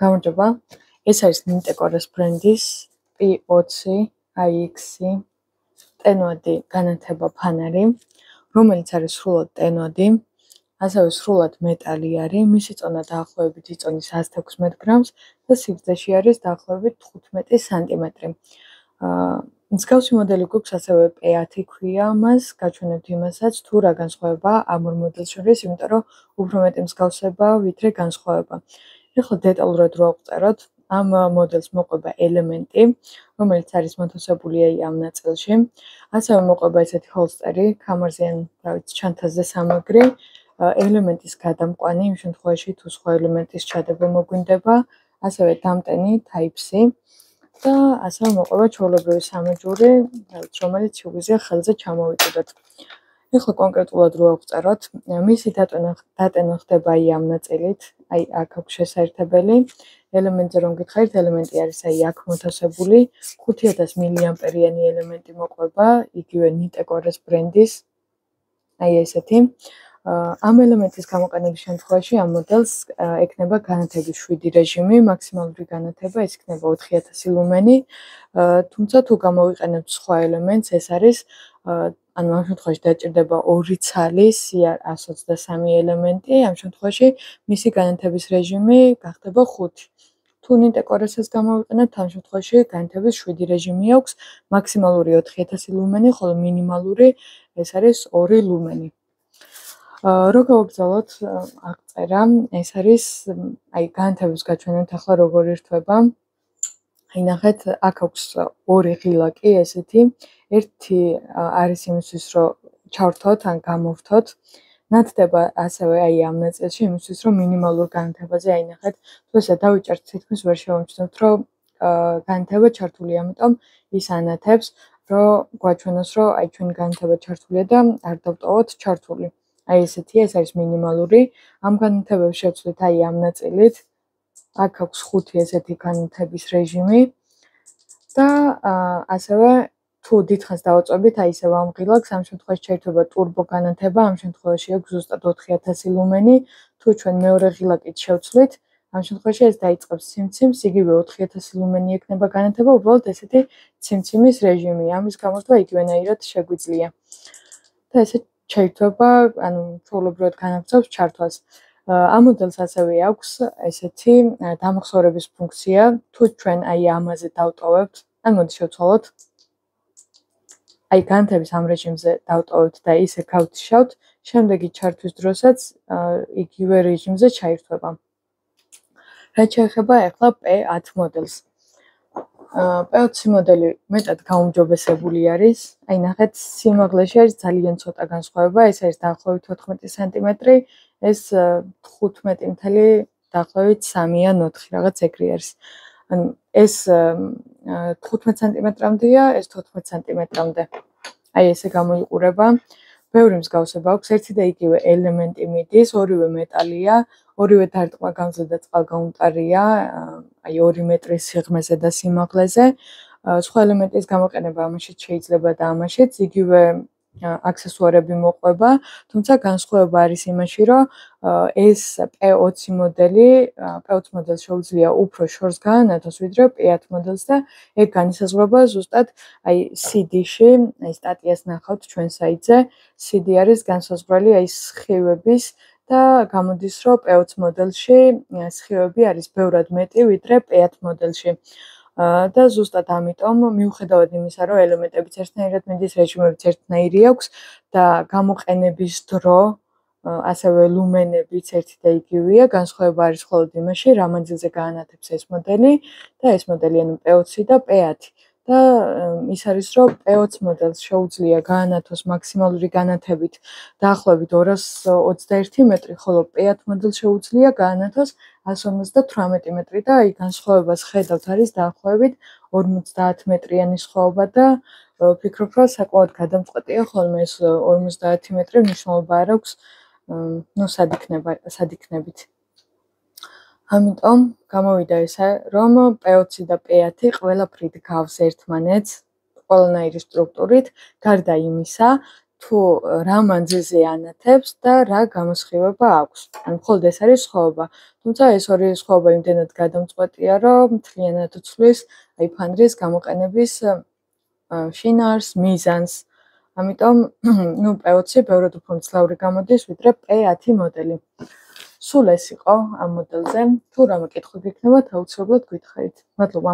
გამარჯობა. ეს არის Nintecor's ბრენდის P20 AX ტენოდი განათება ფანარი, რომელიც არის სრულად ტენოდი, ასევე სრულად მეტალი არის, მისი წონა დაახლოებით იწონის 116 გრამს და სიგრძეში არის დაახლოებით 15 სანტიმეტრი. მსგავსი მოდელი გვაქვს ასევე P10 ქვია მას, გაჩვენებთ იმასაც თუ რა განსხვავება ამ ორ მოდელს შორის, იმიტომ რომ უფრო მეტი მსგავსება ვიდრე განსხვავება. ეხლა დეტალურად რო ავწეროთ, ამ მოდელს მოყვება ელემენტი, რომელიც არის მოთავსებული ამ ნაწილში. ასევე მოყვება ესეთი ჰოლსტერი, კამარზე ან რა ვიცი, ჩანთაზე სამაგრი, ელემენტის გადამყვანი, იმ შემთხვევაში თუ სხვა ელემენტის ჩადება მოგვინდება, ასევე დამტენი Type-C და ასევე მოყვება ჩვეულებრივი სამეჯური, რომელიც შეგვიძლია ხელზე ჩამოვიჭიდოთ. ეხლა კონკრეტულად რო ავწეროთ, მისი დატენა ხდება ამ ნაწილით, აქ აქვს შესაერთებელი. ელემენტზე რომ გითხარით, ელემენტი არის აქ მოთავსებული, 5000 მილიამპერიანი ელემენტი მოყვება, იგივე Nintecor's ბრენდის, ესეთი. ამ ელემენტის გამოყენების შემთხვევაში ამ მოდელს ექნება განათების 7 რეჟიმი, მაქსიმალური განათება ეს იქნება 4000 ლუმენი, თუმცა თუ გამოვიყენებთ სხვა ელემენტს, ეს არის ანუ ამ შემთხვევაში დაჭირდება 2 ცალის 123 ელემენტი, ამ შემთხვევაში მისი განათების რეჟიმი გახდება 5. თუ Nintecor's გამოვიყენებთ, ამ შემთხვევაში განათების 7 რეჟიმი აქვს, მაქსიმალური 4000 ლუმენი, ხოლო მინიმალური ეს არის 2 ლუმენი. რო გავაგზავნოთ აღწერა, ეს არის განათების გაჩვენებთ ახლა როგორ ირთვება. ნახეთ, აქ აქვს 2 ღილაკი ესეთი. ერთი არის იმისთვის, რომ ჩავრთოთ ან გამოვთოთ. ნათდება ასევე ამ ნაწილში იმისთვის, რომ მინიმალურ განათებაზე ნახეთ, თუ ესე დავიჭერთ, თითქმის ვერ შევამჩნევთ, რომ განათება ჩართულია, ამიტომ ის ანათებს, რომ გვაჩვენოს, რომ ჩვენი განათება ჩართულია და არ დავტოვოთ ჩართული. ესეთია, ეს არის მინიმალური. ამ განათებებს შევცვლით ამ ნაწილით. აქ აქვს 5 ესეთი განათების რეჟიმი და ასევე თუ დიდხანს დავაწვევით ისევ ამ ღილაკს, ამ შემთხვევაში შეიძლება ტურბო განათება, ამ შემთხვევაში აქვს ზუსტად 4000 ლუმენი. თუ ჩვენ მეორე ღილაკით შევცვლით, ამ შემთხვევაში ეს დაიწყებს ციმციმს, იგივე 4000 ლუმენი ექნება განათება, უბრალოდ ესეთი ციმციმის რეჟიმი. ამის გამოსვლა იგივენაირად შეგვიძლია. და ესე შეიძლება, ანუ ჩვეულებრივად განაგრძობს ჩართვას. ამ მოდელს ასევე აქვს ესეთი დამახსოვრების ფუნქცია, თუ ჩვენ ამაზე დავტოვებთ, ან მოდი შევცვალოთ. განათების ამ რეჟიმზე დავტოვებთ და ისე გავთიშავთ, შემდეგი ჩართვის დროსაც იგივე რეჟიმზე ჩაირთვება. რაც შეეხება ახლა P10 მოდელს. P20 მოდელი მეტად გაუმჯობესებული არის. ნახეთ, სიმაღლეში არის ძალიან ცოტა განსხვავება, ეს არის დაახლოებით 14 სანტიმეტრი, ეს 15 დაახლოებით 3 ან 4 რაღაც ეგრე არის. ანუ ეს 15 სანტიმეტრამდეა, ეს 14 სანტიმეტრამდე. ესე გამოიყურება. ბევრი მსგავსება აქვს, ერთი და იგივე ელემენტი მიდის, ორივე მეტალია, ორივე დარტყმა გამძლე და წყალგაუმტარია, 2 მეტრის სიღრმეზე და სიმაღლეზე. სხვა ელემენტის გამოყენება ამაშიც შეიძლება და ამაშიც იგივე აქსესუარები მოყვება, თუმცა განსხვავება არის იმაში, რომ ეს P20 მოდელს შეუძლია უფრო შორს გაანათოს, ვიდრე P10 მოდელს და ეგ განისაზღვრება ზუსტად CD-ში, სტატიას ნახავთ ჩვენ საიტზე. CD არის განსაზღვრელი სხივების და გამოდის, რომ P20 მოდელში სხივები არის ბევრად მეტი, ვიდრე P10 მოდელში. და ზუსტად ამიტომ მიუხედავად იმისა, რომ ელემენტებიც ერთნაირად მიდის, რეჟიმებიც ერთნაირი აქვს და გამოყენების დრო, ასევე ლუმენებიც ერთი და იგივეა, განსხვავება არის მხოლოდ იმაში, რა მანძილზე გაანათებს ეს მოდელი და ეს მოდელი, ანუ P20 და P10. და ის არის, რომ P20 მოდელს შეუძლია გაანათოს მაქსიმალური განათებით დაახლოებით 221 მეტრი, ხოლო P10 მოდელს შეუძლია გაანათოს 158 მეტრი და განსხვავებას ხედავთ, არის დაახლოებით 50 მეტრიანი სხვაობა და ვფიქრობ, რომ საკმაოდ გადამწყვეტია ხოლმე ეს 50 მეტრი მნიშვნელობა არ აქვს, სად იქნებით. ამიტომ გამოვიდა ესე, რომ P20 და P10 ყველაფრით გავს ერთმანეთს, ყველანაირი სტრუქტურით, გარდა იმისა, თუ რა მანძილზე ანათებს და რა გამოსხივება აქვს. ან მხოლოდ ეს არის სხვაობა. თუმცა ეს ორი სხვაობა იმდენად გადამწყვეტია, რომ მთლიანად უცვლის აი ფანრის გამოყენების შინაარს, მიზანს. ამიტომ ნუ P20 ბევრად უფრო მძლავრი გამოდის, ვიდრე P10 მოდელი. სულ ეს იყო ამ მოდელზე. თუ რამე კითხვები გქნებათ, აუცილებლად გითხარით. მადლობა.